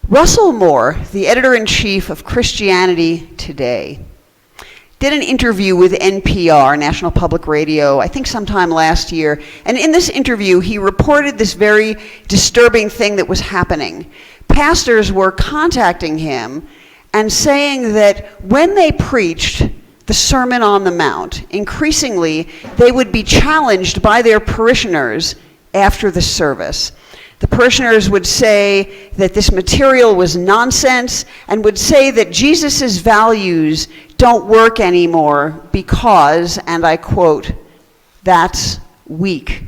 Russell Moore, the editor-in-chief of Christianity Today, did an interview with NPR, National Public Radio, I think sometime last year. And in this interview, he reported this very disturbing thing that was happening. Pastors were contacting him and saying that when they preached the Sermon on the Mount, increasingly they would be challenged by their parishioners after the service. The parishioners would say that this material was nonsense and would say that Jesus' values don't work anymore because, and I quote, "that's weak."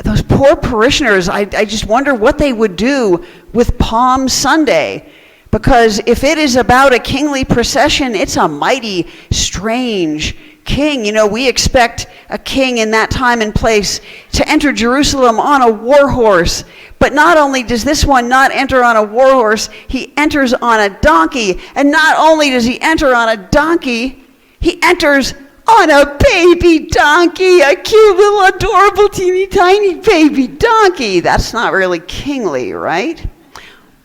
Those poor parishioners, I just wonder what they would do with Palm Sunday. Because if it is about a kingly procession, it's a mighty strange king. You know, we expect a king in that time and place to enter Jerusalem on a war horse. But not only does this one not enter on a war horse, he enters on a donkey. And not only does he enter on a donkey, he enters on a baby donkey, a cute little adorable teeny tiny baby donkey. That's not really kingly, right?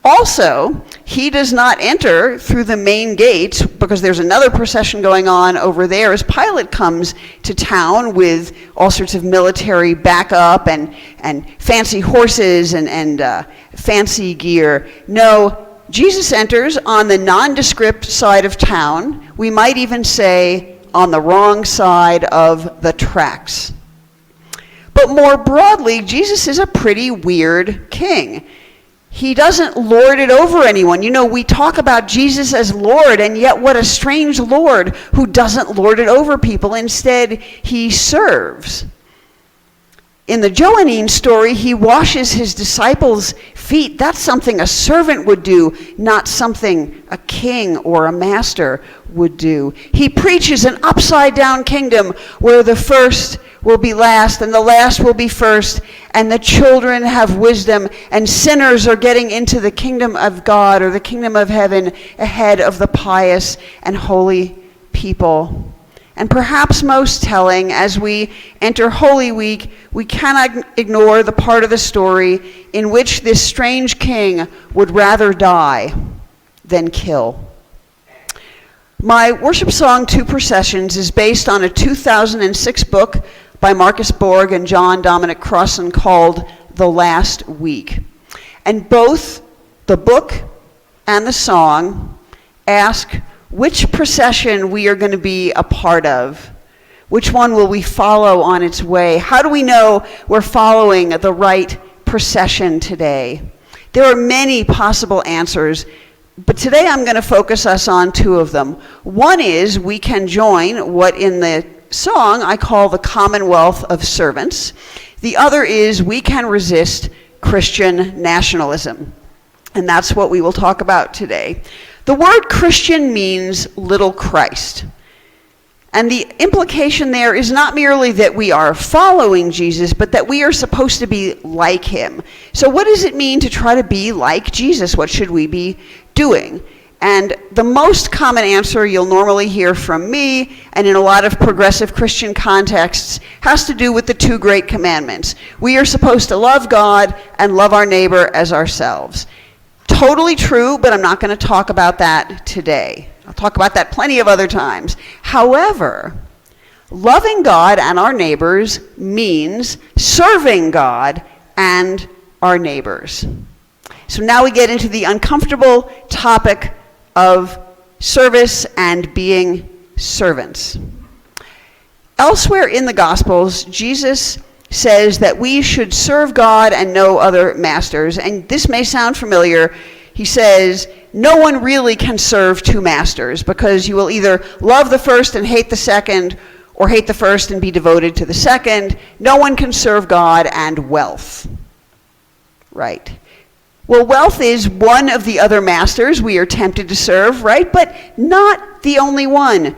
Also, he does not enter through the main gates because there's another procession going on over there as Pilate comes to town with all sorts of military backup and fancy horses and fancy gear. No, Jesus enters on the nondescript side of town. We might even say on the wrong side of the tracks. But more broadly, Jesus is a pretty weird king. He doesn't lord it over anyone. You know, we talk about Jesus as Lord, and yet what a strange Lord who doesn't lord it over people. Instead, he serves. In the Johannine story, he washes his disciples' feet. That's something a servant would do, not something a king or a master would do. He preaches an upside-down kingdom where the first will be last and the last will be first, and the children have wisdom, and sinners are getting into the kingdom of God or the kingdom of heaven ahead of the pious and holy people. And perhaps most telling, as we enter Holy Week, we cannot ignore the part of the story in which this strange king would rather die than kill. My worship song, Two Processions, is based on a 2006 book by Marcus Borg and John Dominic Crossan called The Last Week. And both the book and the song ask which procession we are going to be a part of. Which one will we follow on its way? How do we know we're following the right procession today? There are many possible answers, but today I'm going to focus us on two of them. One is we can join what in the song I call the Commonwealth of Servants. The other is we can resist Christian nationalism. And that's what we will talk about today. The word Christian means little Christ. And the implication there is not merely that we are following Jesus, but that we are supposed to be like him. So what does it mean to try to be like Jesus? What should we be doing? And the most common answer you'll normally hear from me, and in a lot of progressive Christian contexts, has to do with the two great commandments. We are supposed to love God and love our neighbor as ourselves. Totally true, but I'm not going to talk about that today. I'll talk about that plenty of other times. However, loving God and our neighbors means serving God and our neighbors. So now we get into the uncomfortable topic of service and being servants. Elsewhere in the Gospels, Jesus says that we should serve God and no other masters. And this may sound familiar. He says, no one really can serve two masters because you will either love the first and hate the second, or hate the first and be devoted to the second. No one can serve God and wealth. Right. Well, wealth is one of the other masters we are tempted to serve, right? But not the only one.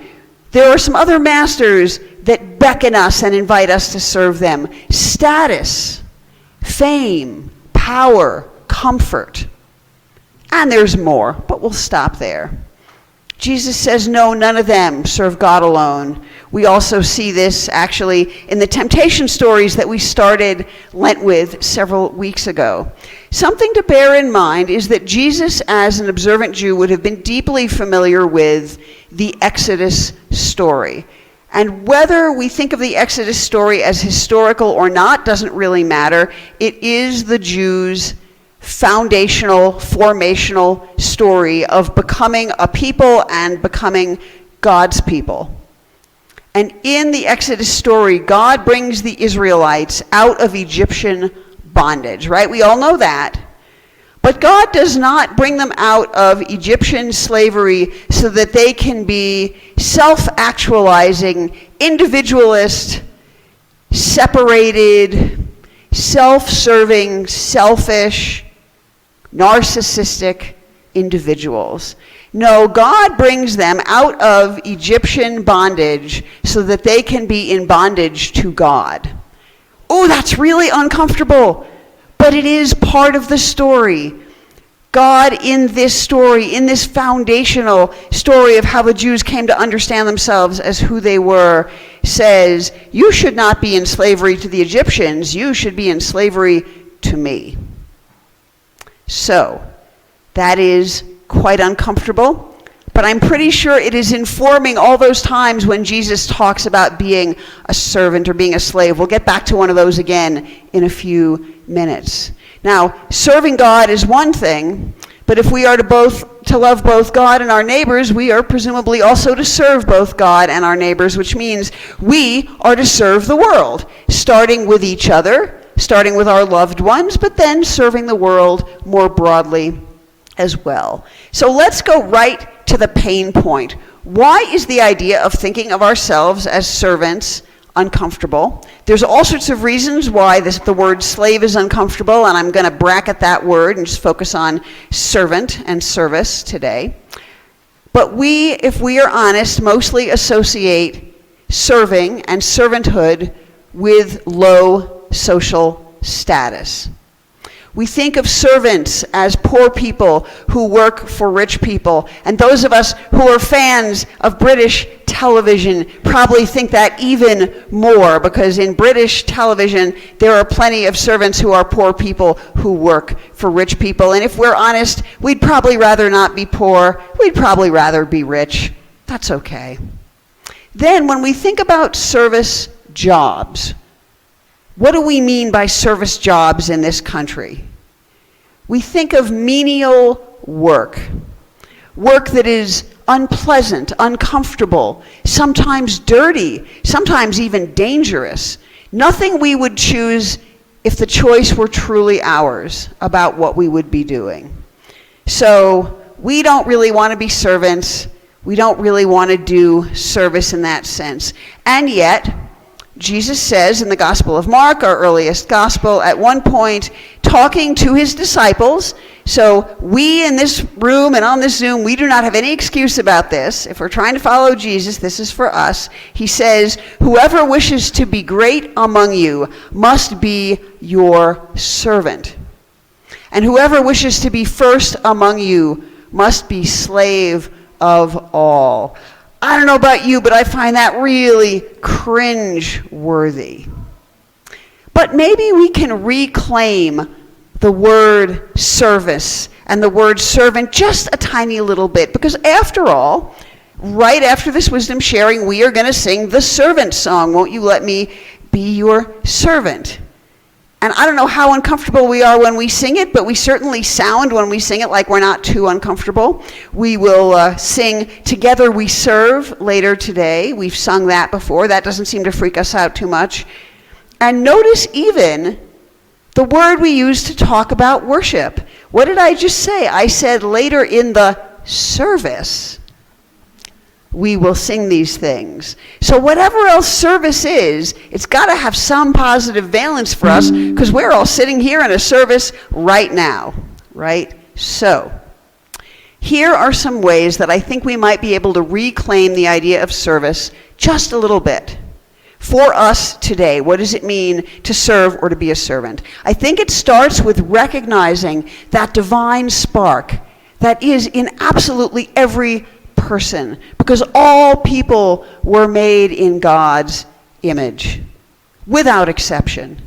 There are some other masters that beckon us and invite us to serve them. Status, fame, power, comfort. And there's more, but we'll stop there. Jesus says, no, none of them serve God alone. We also see this actually in the temptation stories that we started Lent with several weeks ago. Something to bear in mind is that Jesus, as an observant Jew, would have been deeply familiar with the Exodus story. And whether we think of the Exodus story as historical or not doesn't really matter. It is the Jews' foundational, formational story of becoming a people and becoming God's people. And in the Exodus story, God brings the Israelites out of Egyptian bondage, right? We all know that. But God does not bring them out of Egyptian slavery so that they can be self-actualizing, individualist, separated, self-serving, selfish, narcissistic individuals. No, God brings them out of Egyptian bondage so that they can be in bondage to God. Oh, that's really uncomfortable. But it is part of the story. God in this story, in this foundational story of how the Jews came to understand themselves as who they were, says, you should not be in slavery to the Egyptians, you should be in slavery to me. So, that is quite uncomfortable. But I'm pretty sure it is informing all those times when Jesus talks about being a servant or being a slave. We'll get back to one of those again in a few minutes. Now, serving God is one thing, but if we are to love both God and our neighbors, we are presumably also to serve both God and our neighbors, which means we are to serve the world, starting with each other, starting with our loved ones, but then serving the world more broadly as well. So let's go right to the pain point. Why is the idea of thinking of ourselves as servants uncomfortable? There's all sorts of reasons why the word slave is uncomfortable, and I'm going to bracket that word and just focus on servant and service today. But we, if we are honest, mostly associate serving and servanthood with low social status. We think of servants as poor people who work for rich people. And those of us who are fans of British television probably think that even more, because in British television, there are plenty of servants who are poor people who work for rich people. And if we're honest, we'd probably rather not be poor. We'd probably rather be rich. That's okay. Then when we think about service jobs, what do we mean by service jobs in this country? We think of menial work, work that is unpleasant, uncomfortable, sometimes dirty, sometimes even dangerous. Nothing we would choose if the choice were truly ours about what we would be doing. So we don't really want to be servants. We don't really want to do service in that sense. And yet, Jesus says in the Gospel of Mark, our earliest gospel, at one point, talking to his disciples, so we in this room and on this Zoom, we do not have any excuse about this. If we're trying to follow Jesus, this is for us. He says, whoever wishes to be great among you must be your servant. And whoever wishes to be first among you must be slave of all. I don't know about you, but I find that really cringe-worthy. But maybe we can reclaim the word service and the word servant just a tiny little bit, because after all, right after this wisdom sharing, we are going to sing the servant song. Won't you let me be your servant? And I don't know how uncomfortable we are when we sing it, but we certainly sound when we sing it like we're not too uncomfortable. We will sing Together We Serve later today. We've sung that before. That doesn't seem to freak us out too much. And notice even the word we use to talk about worship. What did I just say? I said later in the service, we will sing these things. So whatever else service is, it's got to have some positive valence for us, because we're all sitting here in a service right now, right? So here are some ways that I think we might be able to reclaim the idea of service just a little bit. For us today, what does it mean to serve or to be a servant? I think it starts with recognizing that divine spark that is in absolutely every person, because all people were made in God's image, without exception.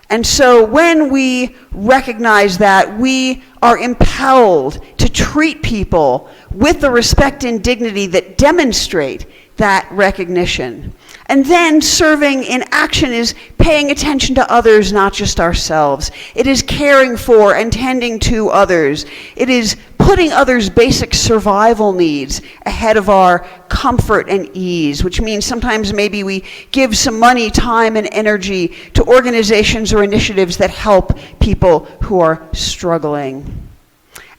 And so when we recognize that, we are impelled to treat people with the respect and dignity that demonstrate that recognition. And then serving in action is paying attention to others, not just ourselves. It is caring for and tending to others. It is putting others' basic survival needs ahead of our comfort and ease, which means sometimes maybe we give some money, time, and energy to organizations or initiatives that help people who are struggling.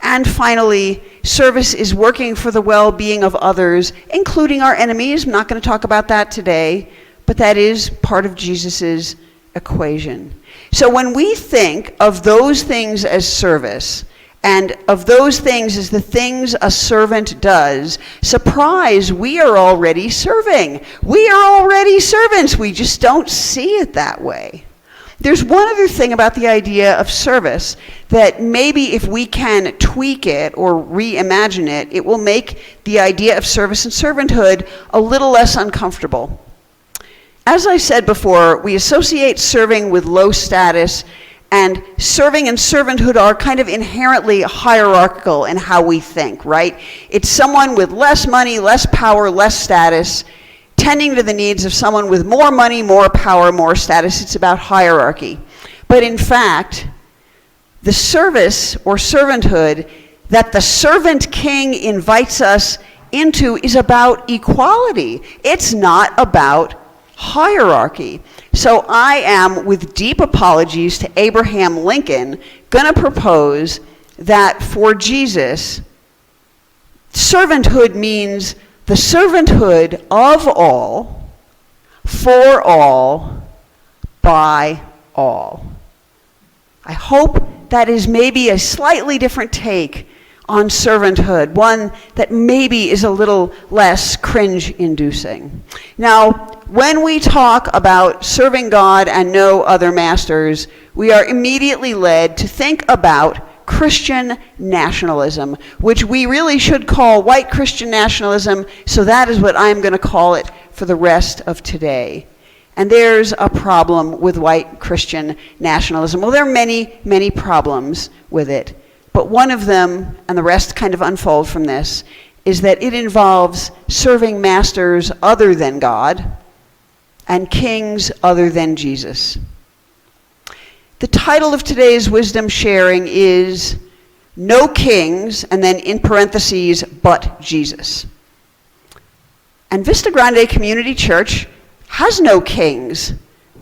And finally, service is working for the well-being of others, including our enemies. I'm not going to talk about that today, but that is part of Jesus' equation. So when we think of those things as service, and of those things as the things a servant does, surprise, we are already serving. We are already servants. We just don't see it that way. There's one other thing about the idea of service that maybe if we can tweak it or reimagine it, it will make the idea of service and servanthood a little less uncomfortable. As I said before, we associate serving with low status, and serving and servanthood are kind of inherently hierarchical in how we think, right? It's someone with less money, less power, less status, tending to the needs of someone with more money, more power, more status. It's about hierarchy. But in fact, the service or servanthood that the servant king invites us into is about equality. It's not about hierarchy. So I am, with deep apologies to Abraham Lincoln, going to propose that for Jesus, servanthood means the servanthood of all, for all, by all. I hope that is maybe a slightly different take on servanthood, one that maybe is a little less cringe-inducing. Now, when we talk about serving God and no other masters, we are immediately led to think about Christian nationalism, which we really should call white Christian nationalism, so that is what I'm going to call it for the rest of today. And there's a problem with white Christian nationalism. Well, there are many, many problems with it, but one of them, and the rest kind of unfold from this, is that it involves serving masters other than God and kings other than Jesus. The title of today's wisdom sharing is No Kings, and then in parentheses, but Jesus. And Vista Grande Community Church has no kings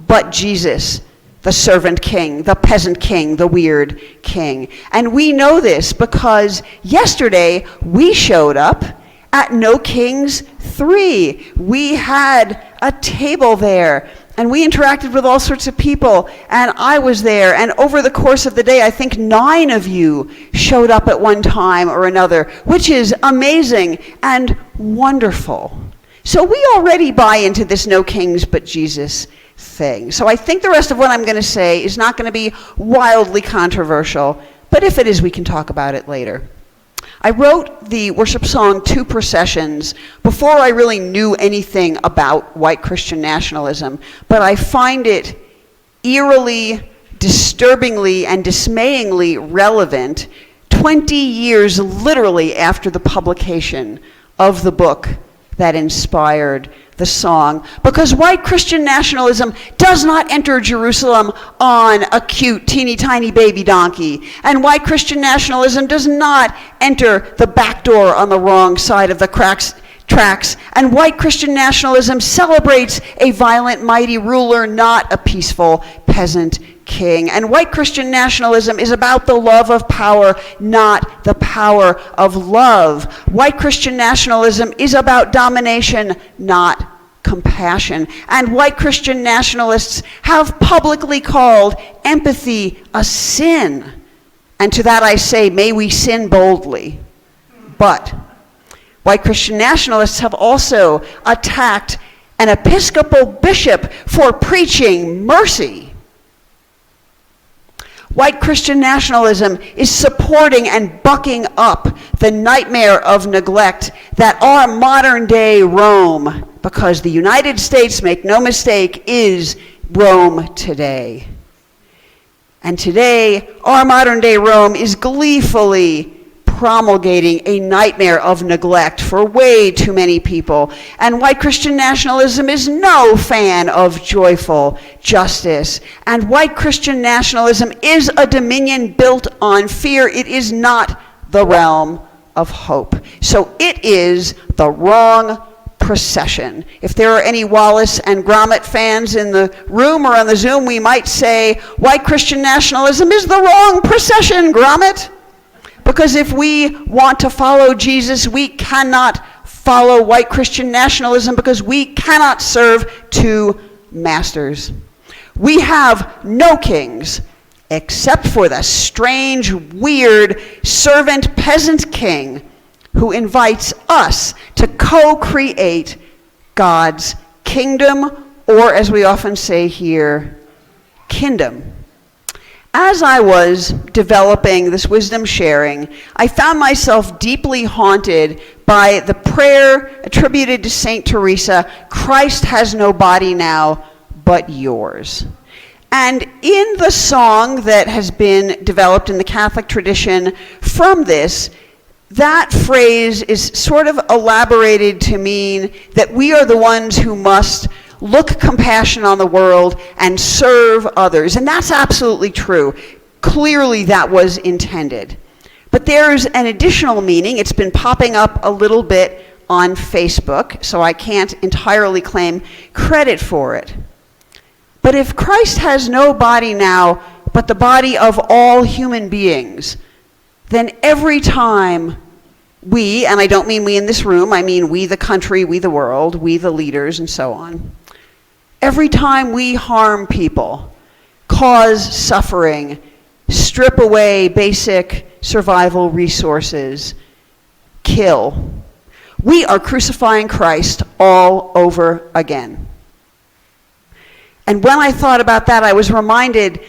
but Jesus, the servant king, the peasant king, the weird king. And we know this because yesterday we showed up at No Kings 3. We had a table there, and we interacted with all sorts of people, and I was there, and over the course of the day, I think 9 of you showed up at one time or another, which is amazing and wonderful. So we already buy into this no kings but Jesus thing. So I think the rest of what I'm going to say is not going to be wildly controversial, but if it is, we can talk about it later. I wrote the worship song Two Processions before I really knew anything about white Christian nationalism, but I find it eerily, disturbingly, and dismayingly relevant 20 years literally after the publication of the book that inspired the song, because white Christian nationalism does not enter Jerusalem on a cute, teeny tiny baby donkey, and white Christian nationalism does not enter the back door on the wrong side of the tracks, and white Christian nationalism celebrates a violent, mighty ruler, not a peaceful peasant king. And white Christian nationalism is about the love of power, not the power of love. White Christian nationalism is about domination, not compassion. And white Christian nationalists have publicly called empathy a sin. And to that I say, may we sin boldly. But white Christian nationalists have also attacked an Episcopal bishop for preaching mercy. White Christian nationalism is supporting and bucking up the nightmare of neglect that our modern day Rome, because the United States, make no mistake, is Rome today. And today, our modern day Rome is gleefully promulgating a nightmare of neglect for way too many people. And white Christian nationalism is no fan of joyful justice. And white Christian nationalism is a dominion built on fear. It is not the realm of hope. So it is the wrong procession. If there are any Wallace and Gromit fans in the room or on the Zoom, we might say, white Christian nationalism is the wrong procession, Gromit. Because if we want to follow Jesus, we cannot follow white Christian nationalism because we cannot serve two masters. We have no kings except for the strange, weird servant peasant king who invites us to co-create God's kingdom, or as we often say here, kingdom. As I was developing this wisdom sharing, I found myself deeply haunted by the prayer attributed to Saint Teresa, "Christ has no body now but yours." And in the song that has been developed in the Catholic tradition from this, that phrase is sort of elaborated to mean that we are the ones who must look compassion on the world and serve others. And that's absolutely true. Clearly that was intended. But there's an additional meaning. It's been popping up a little bit on Facebook, so I can't entirely claim credit for it. But if Christ has no body now but the body of all human beings, then every time we, and I don't mean we in this room, I mean we the country, we the world, we the leaders, and so on, every time we harm people, cause suffering, strip away basic survival resources, kill, we are crucifying Christ all over again. And when I thought about that, I was reminded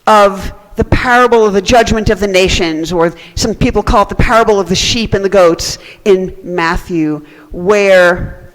of the parable of the judgment of the nations, or some people call it the parable of the sheep and the goats in Matthew, where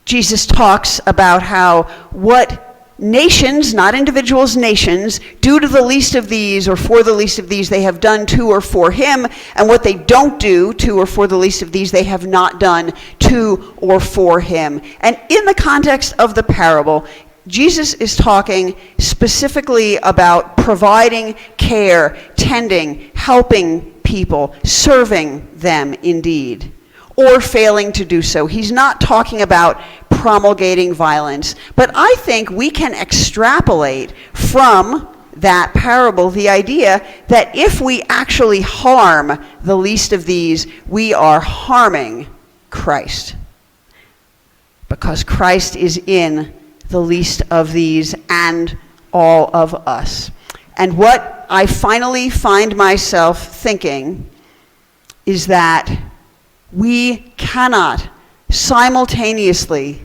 Jesus talks about how what nations, not individuals, nations, do to the least of these or for the least of these they have done to or for him, and what they don't do to or for the least of these they have not done to or for him. And in the context of the parable, Jesus is talking specifically about providing care, tending, helping people, serving them indeed, or failing to do so. He's not talking about promulgating violence, but I think we can extrapolate from that parable the idea that if we actually harm the least of these, we are harming Christ, because Christ is in the least of these and all of us. And what I finally find myself thinking is that we cannot simultaneously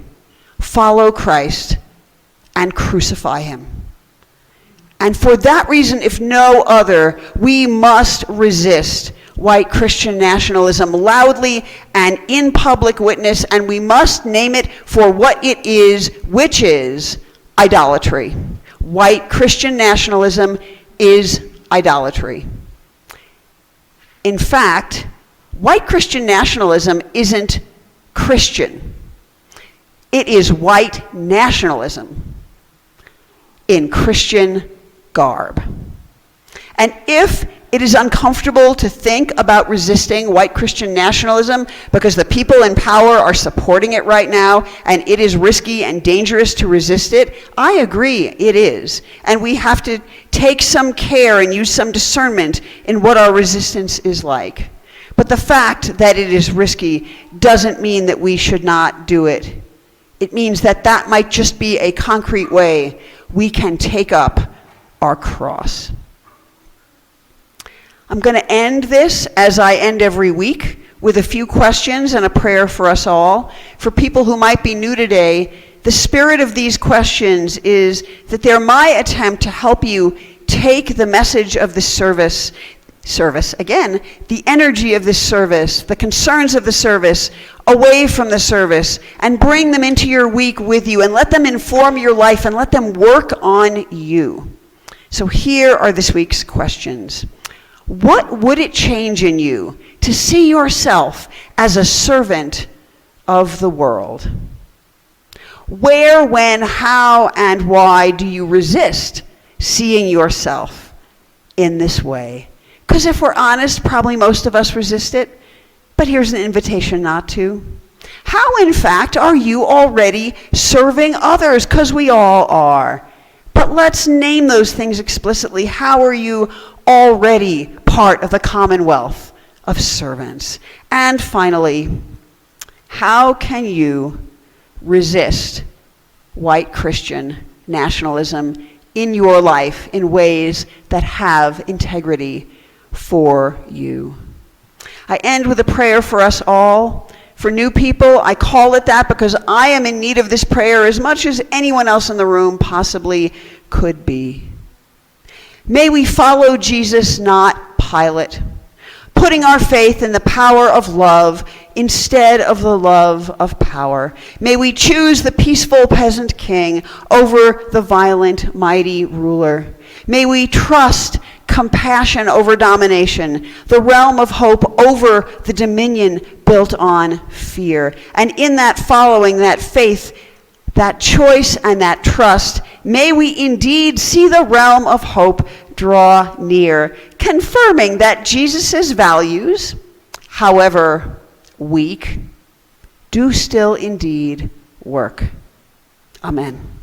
follow Christ and crucify him. And for that reason, if no other, we must resist white Christian nationalism loudly and in public witness, and we must name it for what it is, which is idolatry. White Christian nationalism is idolatry. In fact, white Christian nationalism isn't Christian. It is white nationalism in Christian garb. And if it is uncomfortable to think about resisting white Christian nationalism because the people in power are supporting it right now and it is risky and dangerous to resist it, I agree, it is. And we have to take some care and use some discernment in what our resistance is like. But the fact that it is risky doesn't mean that we should not do it. It means that that might just be a concrete way we can take up our cross. I'm going to end this, as I end every week, with a few questions and a prayer for us all. For people who might be new today, the spirit of these questions is that they're my attempt to help you take the message of the service, service. Again, the energy of this service, the concerns of the service, away from the service, and bring them into your week with you, and let them inform your life, and let them work on you. So here are this week's questions. What would it change in you to see yourself as a servant of the world? Where, when, how, and why do you resist seeing yourself in this way? Because if we're honest, probably most of us resist it, but here's an invitation not to. How, in fact, are you already serving others? Because we all are. But let's name those things explicitly. How are you already part of the commonwealth of servants? And finally, how can you resist white Christian nationalism in your life in ways that have integrity for you? I end with a prayer for us all. For new people, I call it that because I am in need of this prayer as much as anyone else in the room possibly could be. May we follow Jesus, not Pilate, putting our faith in the power of love instead of the love of power. May we choose the peaceful peasant king over the violent, mighty ruler. May we trust compassion over domination, the realm of hope over the dominion built on fear. And in that following, that faith, that choice, and that trust, may we indeed see the realm of hope draw near, confirming that Jesus' values, however weak, do still indeed work. Amen.